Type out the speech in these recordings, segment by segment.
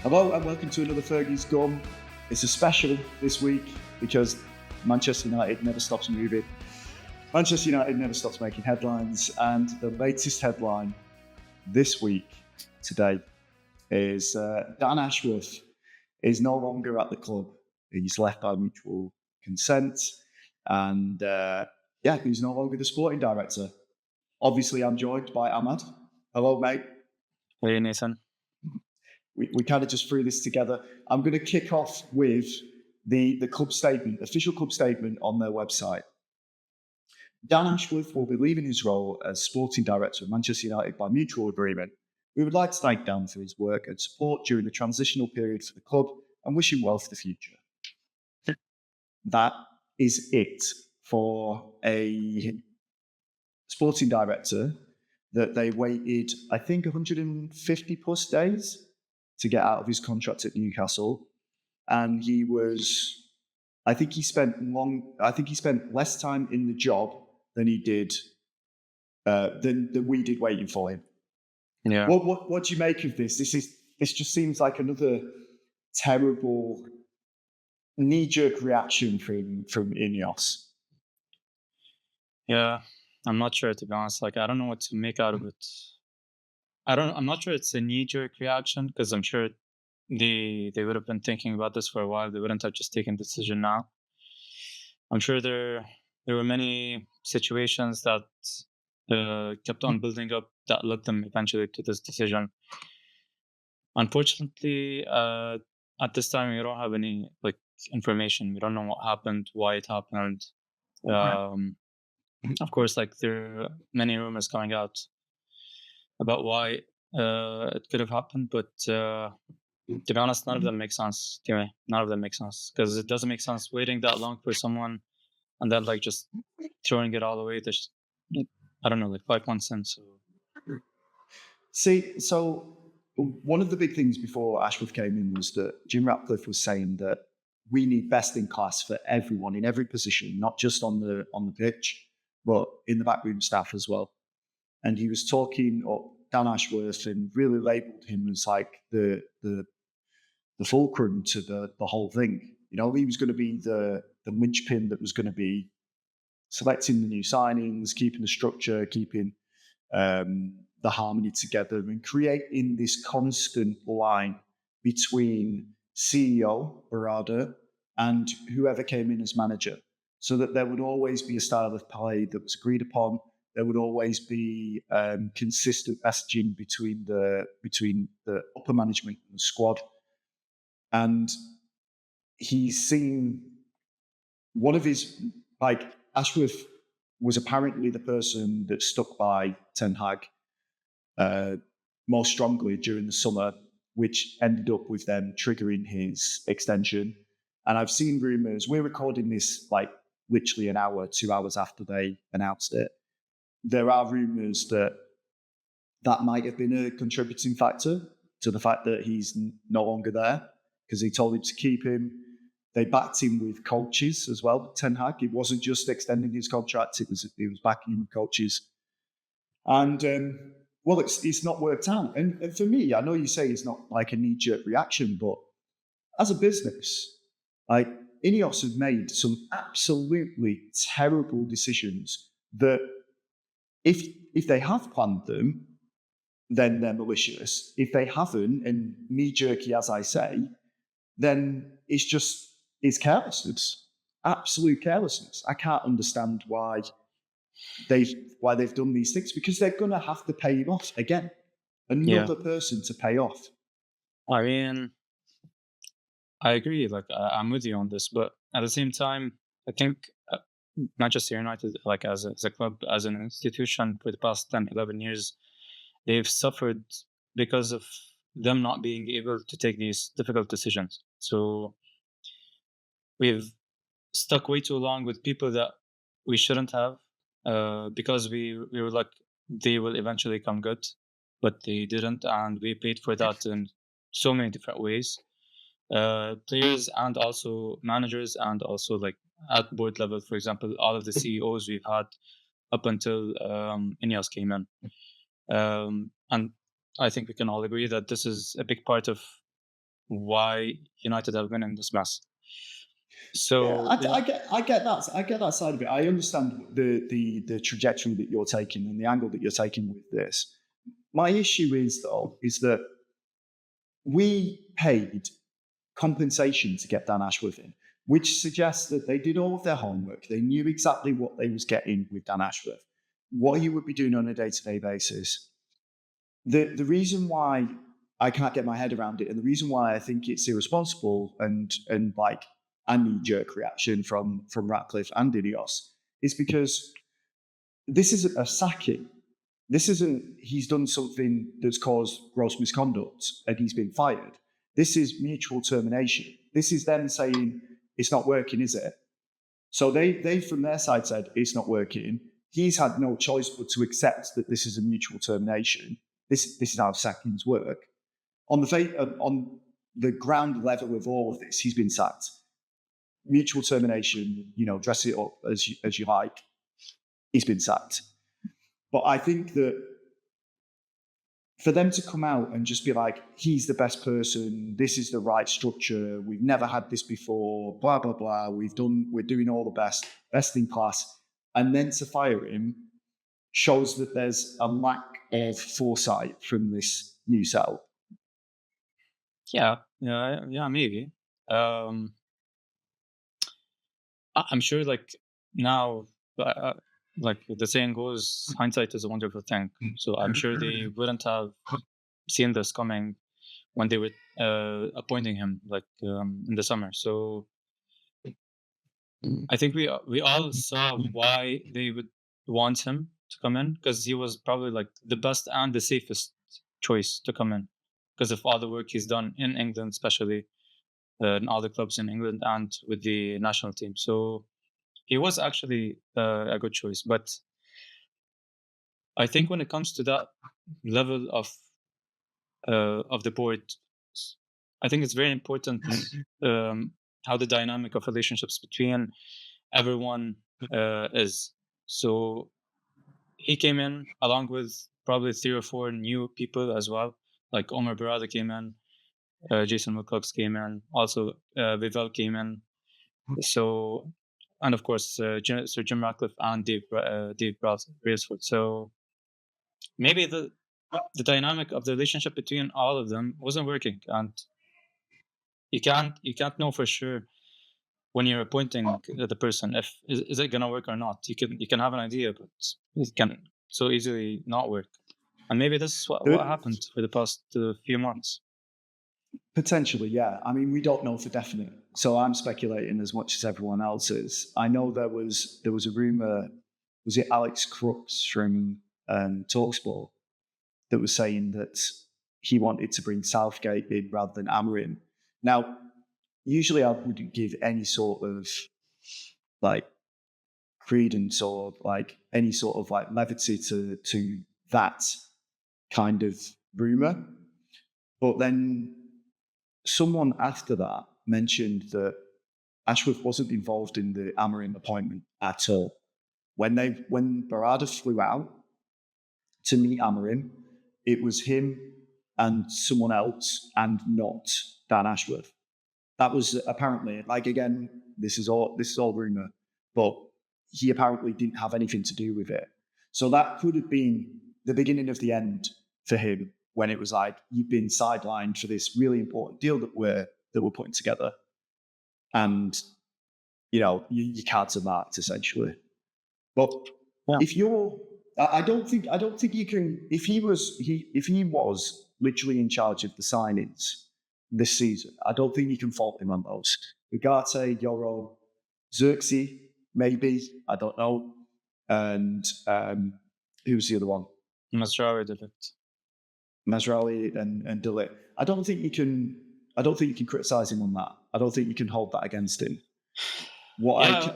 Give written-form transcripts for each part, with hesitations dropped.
Hello and welcome to another Fergie's Gum. It's a special this week because Manchester United never stops moving. Manchester United never stops making headlines, and the latest headline this week, today, is Dan Ashworth is no longer at the club. He's left by mutual consent, and he's no longer the sporting director. Obviously, I'm joined by Ahmad. Hello, mate. Hey, Nathan. We kind of just threw this together. I'm going to kick off with the club statement, official club statement on their website. Dan Ashworth will be leaving his role as sporting director of Manchester United by mutual agreement. We would like to thank Dan for his work and support during the transitional period for the club and wish him well for the future. That is it for a sporting director that they waited, I think, 150 plus days to get out of his contract at Newcastle. And I think he spent less time in the job than he did, than we did waiting for him. Yeah. What do you make of this? This just seems like another terrible knee-jerk reaction from Ineos. Yeah, I'm not sure, to be honest. I don't know what to make out of it. I'm not sure it's a knee-jerk reaction, because I'm sure they would have been thinking about this for a while. They wouldn't have just taken the decision now. I'm sure there were many situations that kept on building up that led them eventually to this decision. Unfortunately, at this time, we don't have any information. We don't know what happened, why it happened. Of course, there are many rumors coming out about why it could have happened, but to be honest, none of them make sense to me. None of them make sense, because it doesn't make sense waiting that long for someone and then just throwing it all away. There's, I don't know, 5 months in. So one of the big things before Ashworth came in was that Jim Ratcliffe was saying that we need best in class for everyone in every position, not just on the pitch, but in the backroom staff as well. And he was talking up Dan Ashworth and really labelled him as the fulcrum to the whole thing. You know, he was going to be the linchpin that was going to be selecting the new signings, keeping the structure, keeping the harmony together, and creating this constant line between CEO Barada and whoever came in as manager, so that there would always be a style of play that was agreed upon. There would always be consistent messaging between the upper management and the squad. And he's seen one of his, Ashworth was apparently the person that stuck by Ten Hag more strongly during the summer, which ended up with them triggering his extension. And I've seen rumours, we're recording this literally an hour, 2 hours after they announced it. There are rumours that might have been a contributing factor to the fact that he's no longer there, because he told him to keep him. They backed him with coaches as well, Ten Hag. It wasn't just extending his contract, it was backing him with coaches. And, it's not worked out. And for me, I know you say it's not like a knee-jerk reaction, but as a business, Ineos have made some absolutely terrible decisions that if they have planned them, then they're malicious. If they haven't, and knee-jerky as I say, then it's carelessness, absolute carelessness. I can't understand why they've done these things, because they're going to have to pay him off again. Another person to pay off. I mean, I agree. I'm with you on this, but at the same time, I think Manchester United, as a club, as an institution, for the past 10, 11 years, they've suffered because of them not being able to take these difficult decisions. So we've stuck way too long with people that we shouldn't have, because we were like, they will eventually come good, but they didn't, and we paid for that in so many different ways. Players and also managers, and also at board level, for example, all of the CEOs we've had up until Ineos came in. And I think we can all agree that this is a big part of why United have been in this mess. So Yeah, I get that. I get that side of it. I understand the trajectory that you're taking and the angle that you're taking with this. My issue is though is that we paid compensation to get Dan Ashworth in, which suggests that they did all of their homework. They knew exactly what they was getting with Dan Ashworth, what he would be doing on a day-to-day basis. The reason why I can't get my head around it, and the reason why I think it's irresponsible and like a knee-jerk reaction from Ratcliffe and Ineos, is because this isn't a sacking. This isn't he's done something that's caused gross misconduct and he's been fired. This is mutual termination. This is them saying it's not working, is it? So they from their side said it's not working. He's had no choice but to accept that this is a mutual termination. This is how sackings work. On the ground level of all of this, he's been sacked. Mutual termination, dress it up as you like. He's been sacked. But I think that for them to come out and just be like, he's the best person, this is the right structure, we've never had this before, blah, blah, blah, we're doing all the best in class, and then to fire him shows that there's a lack of foresight from this new setup. yeah, maybe. I'm sure, like now, like the saying goes, hindsight is a wonderful thing. So I'm sure they wouldn't have seen this coming when they were appointing him, like in the summer. So I think we all saw why they would want him to come in, because he was probably like the best and the safest choice to come in because of all the work he's done in England, especially in all the clubs in England and with the national team. So he was actually a good choice. But I think when it comes to that level of the board, I think it's very important how the dynamic of relationships between everyone is. So he came in along with probably 3 or 4 new people as well. Like Omar Barada came in, Jason Wilcox came in, also Vivel came in. So, and of course, Sir Jim Ratcliffe and Dave Brailsford. So maybe the dynamic of the relationship between all of them wasn't working, and you can't know for sure when you're appointing the person if is it gonna work or not. You can have an idea, but it can so easily not work. And maybe this is what happened for the past few months. Potentially, yeah. I mean, we don't know for definite, so I'm speculating as much as everyone else is. I know there was a rumor. Was it Alex Crooks from Talksport that was saying that he wanted to bring Southgate in rather than Amorim? Now, usually I wouldn't give any sort of like credence or like any sort of like levity to that kind of rumor, but then someone after that mentioned that Ashworth wasn't involved in the Amorim appointment at all. When Barada flew out to meet Amorim, it was him and someone else, and not Dan Ashworth. That was apparently, like, again, this is all rumor, but he apparently didn't have anything to do with it. So that could have been the beginning of the end for him, when it was like, you've been sidelined for this really important deal that we're putting together, and your cards are marked essentially. But if you're, I don't think you can. If he was literally in charge of the signings this season, I don't think you can fault him on those. Ugarte, Yoro, Xerxes, maybe, I don't know, and who's the other one? Mazraoui did it. Mazraoui and De Ligt. I don't think you can criticize him on that. I don't think you can hold that against him. But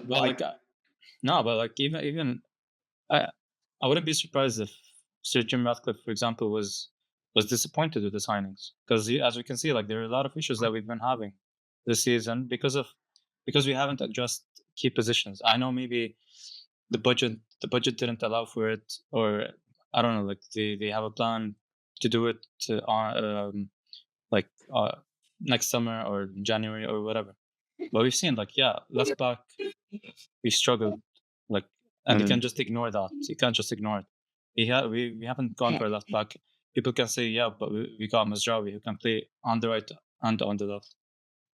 even I wouldn't be surprised if Sir Jim Ratcliffe, for example, was disappointed with the signings, because as we can see, like, there are a lot of issues that we've been having this season because we haven't addressed key positions. I know maybe the budget didn't allow for it, or I don't know, like they have a plan to do it next summer or January or whatever. But we've seen left back we struggled and you can't just ignore that. You can't just ignore it. We haven't gone for a left back. People can say but we got Mazraoui who can play on the right and on the left.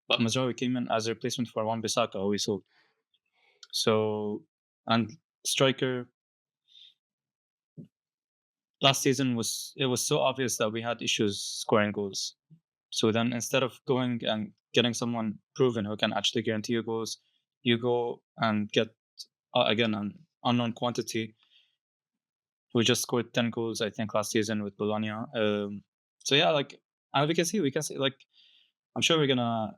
But Mazraoui came in as a replacement for Wan-Bissaka, who we sold. So and striker last season was so obvious that we had issues scoring goals. So then instead of going and getting someone proven who can actually guarantee you goals, you go and get again an unknown quantity who just scored 10 goals, I think, last season with Bologna. So yeah, and we can see I'm sure we're gonna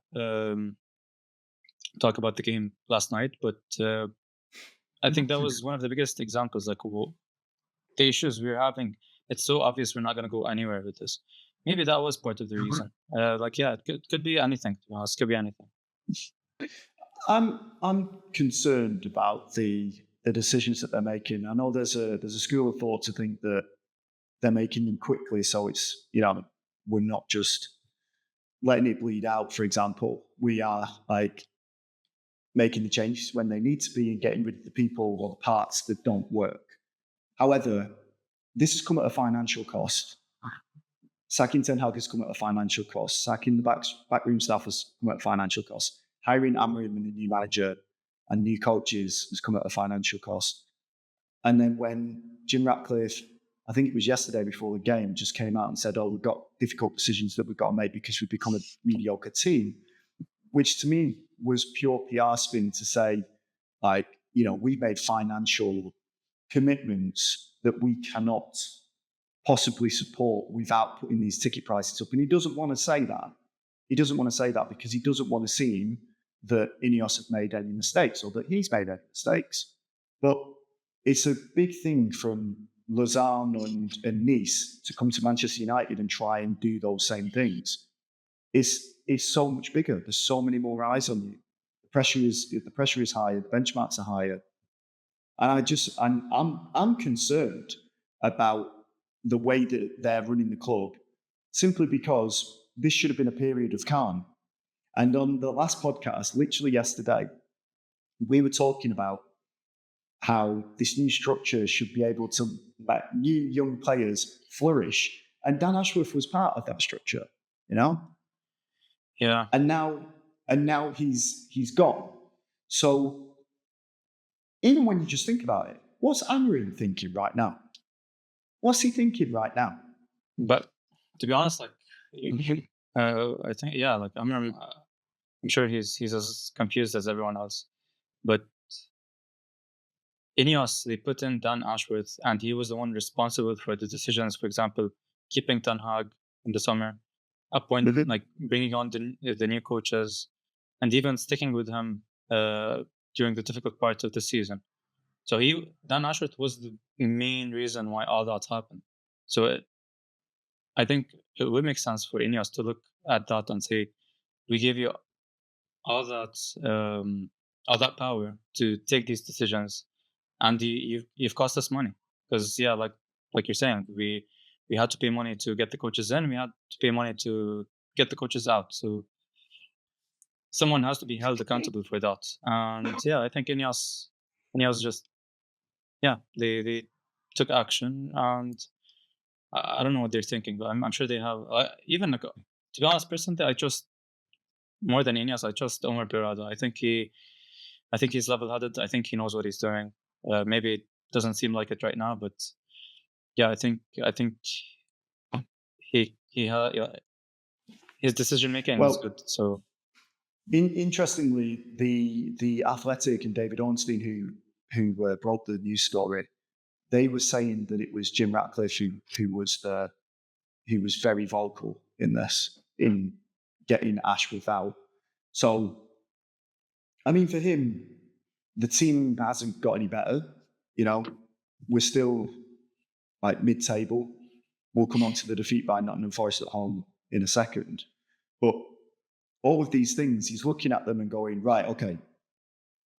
talk about the game last night, but I think that was one of the biggest examples. The issues we're having, it's so obvious we're not gonna go anywhere with this. Maybe that was part of the reason. It could be anything. To be honest, it could be anything. I'm concerned about the decisions that they're making. I know there's a school of thought to think that they're making them quickly, so it's we're not just letting it bleed out. For example, we are making the changes when they need to be and getting rid of the people or the parts that don't work. However, this has come at a financial cost. Sacking Ten Hag has come at a financial cost. Sacking the backroom staff has come at a financial cost. Hiring Amorim and a new manager and new coaches has come at a financial cost. And then when Jim Ratcliffe, I think it was yesterday before the game, just came out and said, we've got difficult decisions that we've got to make because we've become a mediocre team, which to me was pure PR spin to say, we've made financial commitments that we cannot possibly support without putting these ticket prices up. And he doesn't want to say that. He doesn't want to say that because he doesn't want to seem that Ineos have made any mistakes or that he's made any mistakes. But it's a big thing from Lausanne and Nice to come to Manchester United and try and do those same things. It's so much bigger. There's so many more eyes on you. The pressure is higher. The benchmarks are higher. And I'm concerned about the way that they're running the club, simply because this should have been a period of calm. And on the last podcast, literally yesterday, we were talking about how this new structure should be able to let new young players flourish. And Dan Ashworth was part of that structure, Yeah. And now he's gone. So even when you just think about it, what's Amorim thinking right now? What's he thinking right now? But to be honest, I think I'm sure he's as confused as everyone else. But Ineos, they put in Dan Ashworth, and he was the one responsible for the decisions. For example, keeping Ten Hag in the summer, bringing on the new coaches, and even sticking with him during the difficult parts of the season. So Dan Ashworth was the main reason why all that happened. So I think it would make sense for Ineos to look at that and say, we give you all that power to take these decisions, and you've cost us money because like you're saying, we had to pay money to get the coaches in, we had to pay money to get the coaches out. So someone has to be held accountable for that. And I think Ineos just they took action, and I don't know what they're thinking, but I'm sure they have. To be honest, personally, I trust more than Ineos. I trust Omar Berrada. I think he's level-headed. I think he knows what he's doing. Maybe it doesn't seem like it right now, but I think his decision making is good. So interestingly, the Athletic and David Ornstein who broke the news story, they were saying that it was Jim Ratcliffe who was very vocal in this, in getting Ashworth out. So, I mean, for him, the team hasn't got any better. We're still mid-table. We'll come on to the defeat by Nottingham Forest at home in a second. But all of these things, he's looking at them and going, right, okay,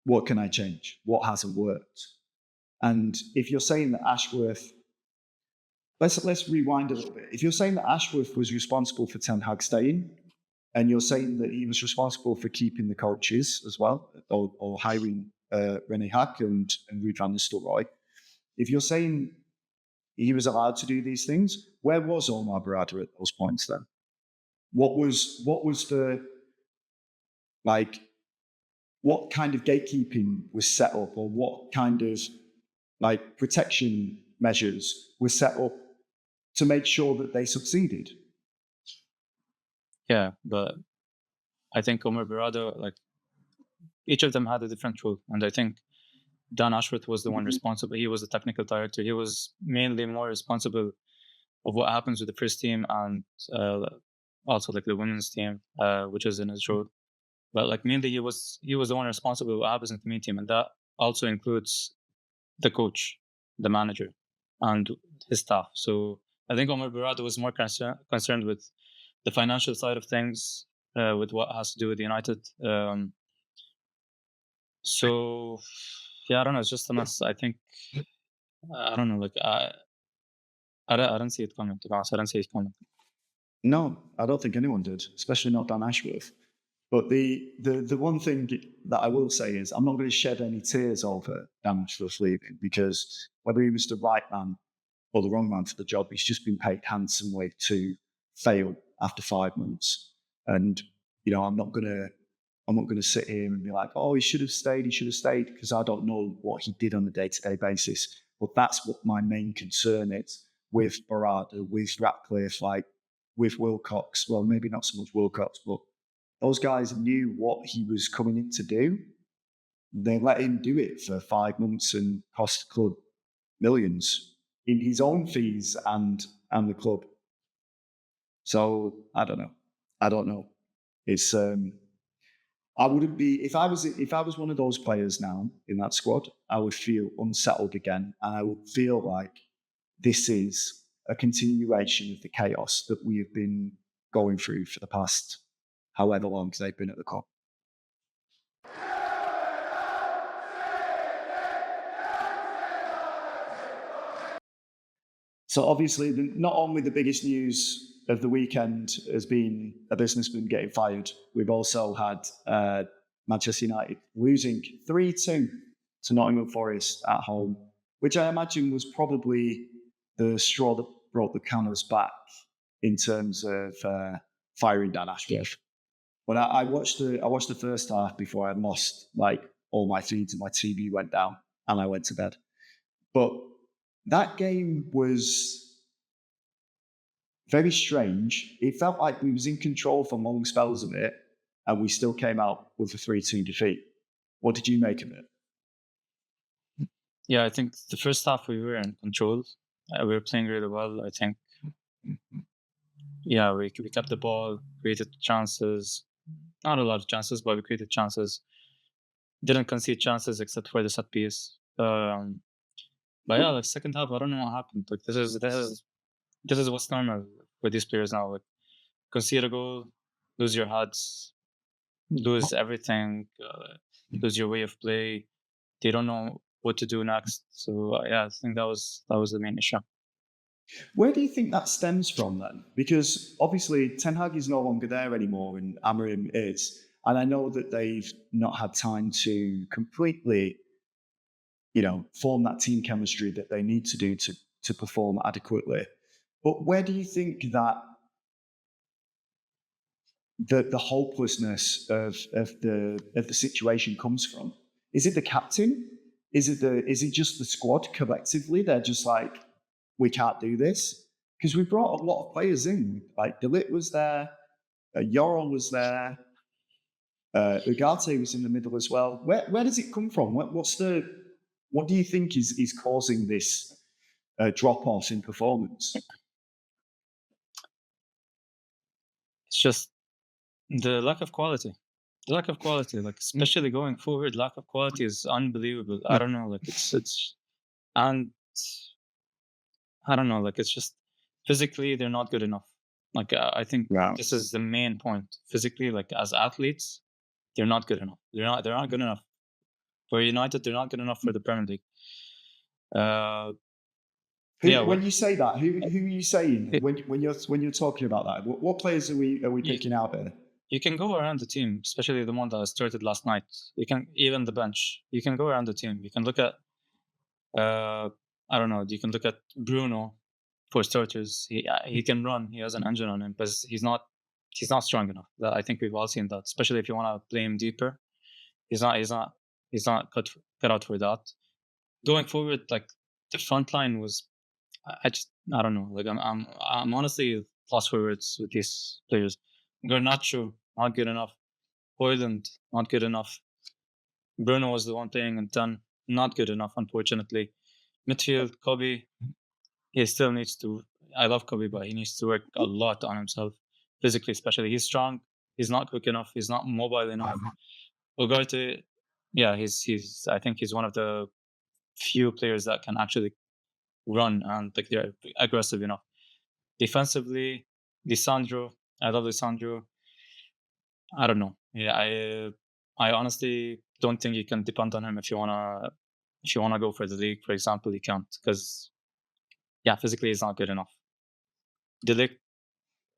what can I change? What hasn't worked? And if you're saying that Ashworth, let's rewind a little bit. If you're saying that Ashworth was responsible for Ten Hag staying, and you're saying that he was responsible for keeping the coaches as well, or hiring Rene Hack and Ruud van Nistelrooy. If you're saying he was allowed to do these things, where was Omar Barada at those points then? What was the, like, what kind of gatekeeping was set up, or what kind of like protection measures were set up to make sure that they succeeded? Yeah, but I think Omar Barada, like, each of them had a different role, and I think Dan Ashworth was the one responsible. He was the technical director. He was mainly more responsible of what happens with the first team and also like the women's team, which is in his role. But like mainly he was the one responsible for what happens in the main team, and that also includes the coach, the manager, and his staff. So I think Omar Barada was more concerned with the financial side of things, with what has to do with United. So yeah, I don't know. It's just a mess. I think I don't know. Like I don't see it coming. To be honest, I don't see it coming. No, I don't think anyone did, especially not Dan Ashworth. But the one thing that I will say is I'm not going to shed any tears over Dan Ashworth leaving, because whether he was the right man or the wrong man for the job, he's just been paid handsomely to fail after 5 months. And I'm not gonna sit here and be like, oh, he should have stayed, because I don't know what he did on a day-to-day basis. But that's what my main concern is with Barada, with Ratcliffe, like with Wilcox. Well, maybe not so much Wilcox, but those guys knew what he was coming in to do. They let him do it for 5 months and cost the club millions in his own fees and the club. So I don't know. It's I wouldn't be, if I was one of those players now in that squad, I would feel unsettled again, and I would feel like this is a continuation of the chaos that we have been going through for the past however long they've been at the club. So obviously, not only the biggest news of the weekend has been a businessman getting fired, we've also had Manchester United losing 3-2 to Nottingham Forest at home, which I imagine was probably the straw that brought the cameras back in terms of firing Dan Ashworth. But I watched the first half before I lost like all my feeds and my TV went down and I went to bed. But that game was very strange. It felt like we was in control for long spells of it, and we still came out with a 3-2 defeat. What did you make of it? Yeah, I think the first half we were in control. We were playing really well. I think, yeah, we kept the ball, created chances. Not a lot of chances, but we created chances. Didn't concede chances except for the set piece. But yeah, like second half, I don't know what happened. Like this is what's normal with these players now. Like concede a goal, lose your heads, lose everything, lose your way of play. They don't know what to do next. So yeah, I think that was the main issue. Where do you think that stems from then? Because obviously Ten Hag is no longer there anymore and Amorim is. And I know that they've not had time to completely, form that team chemistry that they need to do to perform adequately. But where do you think that the hopelessness of the situation comes from? Is it the captain? Is it just the squad collectively? They're just like, we can't do this? Because we brought a lot of players in. Like De Ligt was there, Yoron was there, Ugarte was in the middle as well. Where does it come from? What do you think is causing this drop off in performance? It's just the lack of quality. The lack of quality, like especially going forward, lack of quality is unbelievable. I don't know, like it's and I don't know, like it's just physically they're not good enough. Like I think this is the main point. Physically, like as athletes, they're not good enough. They're not good enough for United. They're not good enough for the Premier League. When you say that, who are you saying when you're talking about that? What players are we picking out there? you can go around the team, especially the one that started last night. You can even the bench. You can go around the team. You can look at I don't know. You can look at Bruno for starters. He can run. He has an engine on him, but he's not strong enough. I think we've all seen that, especially if you want to play him deeper. He's not cut out for that. Going forward, like the front line was, I don't know. Like I'm honestly lost for words with these players. Garnacho not good enough. Hoyland not good enough. Bruno was the one playing in 10, not good enough, unfortunately. Midfield, Kobe, he still needs to. I love Kobe, but he needs to work a lot on himself, physically, especially. He's strong. He's not quick enough. He's not mobile enough. Ugarte, yeah, he's. I think he's one of the few players that can actually run and like they're aggressive enough. Defensively, Lisandro, I love Lisandro. I don't know. Yeah, I honestly don't think you can depend on him if you wanna go for the league, for example. You can't because yeah, physically he's not good enough. Delic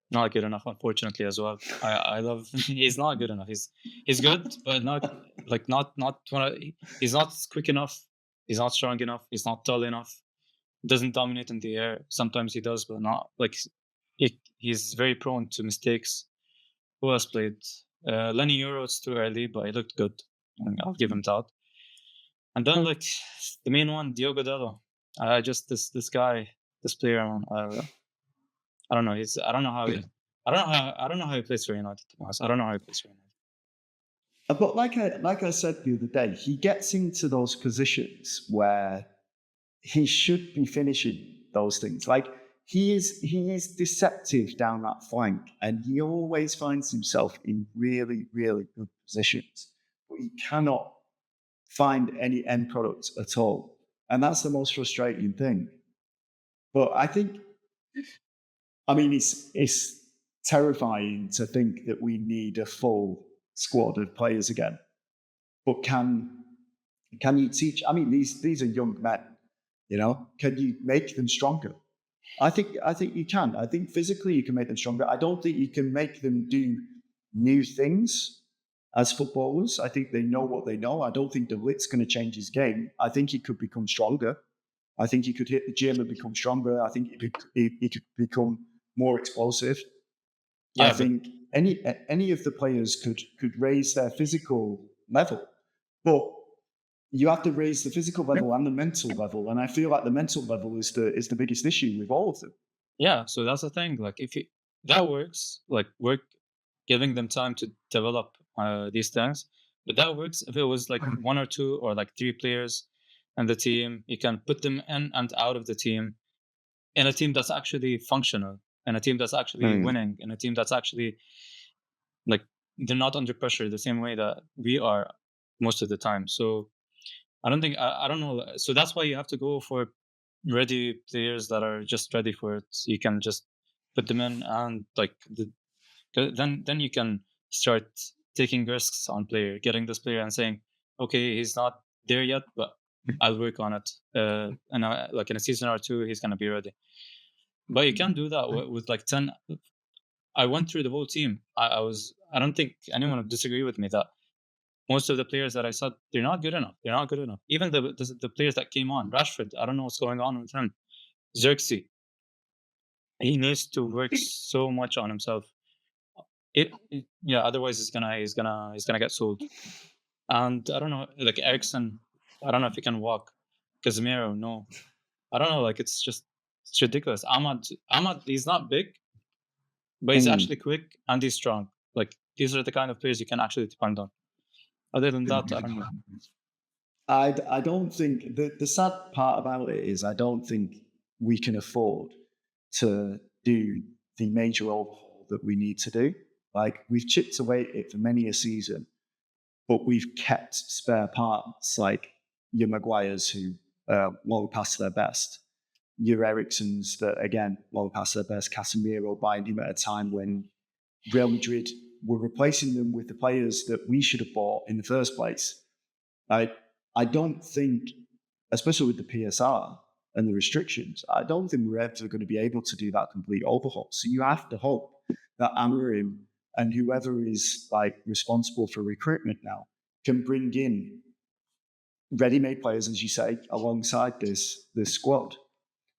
not good enough, unfortunately, as well. I love he's not good enough. He's good, but not he's not quick enough. He's not strong enough. He's not tall enough. Doesn't dominate in the air. Sometimes he does, but not like he's very prone to mistakes. Who else played? Lenny Euro, it's too early, but he looked good. And I'll give him that. And then like the main one, Diogo Dallo. I just this guy, this player. I don't know. I don't know how. I don't know how he plays for United. To be honest, I don't know how he plays for United. But like I said the other day, he gets into those positions where he should be finishing those things. Like he is deceptive down that flank, and he always finds himself in really, really good positions. But he cannot find any end product at all. And that's the most frustrating thing. But I mean, it's terrifying to think that we need a full squad of players again. But can you teach? I mean, these are young men. Can you make them stronger? I think you can. I think physically you can make them stronger. I don't think you can make them do new things as footballers. I think they know what they know. I don't think De Ligt's going to change his game. I think he could become stronger. I think he could hit the gym and become stronger. I think he could become more explosive. Yeah, I think any of the players could raise their physical level, but you have to raise the physical level and the mental level, and I feel like the mental level is the biggest issue with all of them. yeah. So that's the thing. Like if that works, like work giving them time to develop these things. But that works if it was like one or two or like three players and the team. You can put them in and out of the team in a team that's actually functional, in a team that's actually winning, in a team that's actually like they're not under pressure the same way that we are most of the time. So I don't know. So that's why you have to go for ready players that are just ready for it. You can just put them in and like then you can start taking risks on player, getting this player and saying, okay, he's not there yet, but I'll work on it. And like in a season or two, he's gonna be ready. But you can't do that with like 10. I went through the whole team. I don't think anyone would disagree with me that most of the players that I said they're not good enough. They're not good enough. Even the players that came on, Rashford, I don't know what's going on with him. Xerxes, he needs to work so much on himself. Yeah, otherwise he's gonna get sold. And I don't know, like Ericsson, I don't know if he can walk. Casemiro, no. I don't know, like it's ridiculous. Ahmad, he's not big, but he's actually quick and he's strong. Like these are the kind of players you can actually depend on. Other than that, I don't know. I don't think the sad part about it is I don't think we can afford to do the major overhaul that we need to do. Like we've chipped away at it for many a season, but we've kept spare parts like your Maguires who won't pass their best, your Ericssons that again won't pass their best, Casemiro buying him at a time when Real Madrid were replacing them with the players that we should have bought in the first place. I don't think, especially with the PSR and the restrictions, I don't think we're ever going to be able to do that complete overhaul. So you have to hope that Amorim and whoever is like responsible for recruitment now can bring in ready-made players, as you say, alongside this squad.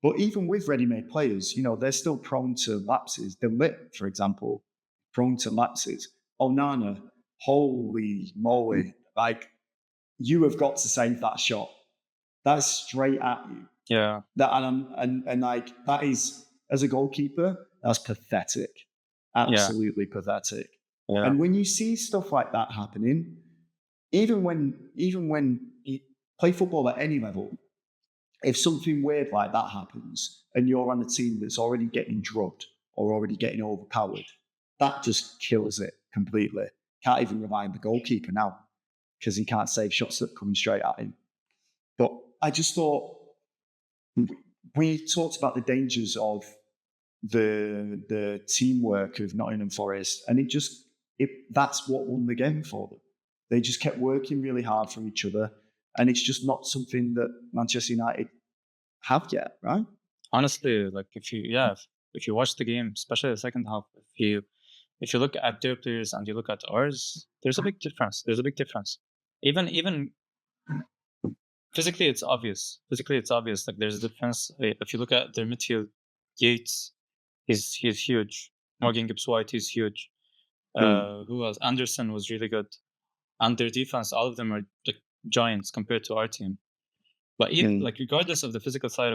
But even with ready-made players, they're still prone to lapses. The Lit, for example, prone to lapses. Onana, holy moly, like, you have got to save that shot. That's straight at you. Yeah. And like, that is, as a goalkeeper, that's pathetic. Absolutely pathetic. Yeah. And when you see stuff like that happening, even when you play football at any level, if something weird like that happens and you're on a team that's already getting drugged or already getting overpowered, that just kills it completely. Can't even rely on the goalkeeper now because he can't save shots that are coming straight at him. But I just thought, we talked about the dangers of the teamwork of Nottingham Forest, and that's what won the game for them. They just kept working really hard for each other, and it's just not something that Manchester United have yet, right? Honestly, like if you watch the game, especially the second half, if you look at their players and you look at ours, there's a big difference. Even physically, it's obvious. Like there's a difference. If you look at their midfield, Yates, he's huge. Morgan Gibbs-White, he's huge. Who else? Anderson was really good. And their defense, all of them are like giants compared to our team. But even like regardless of the physical side of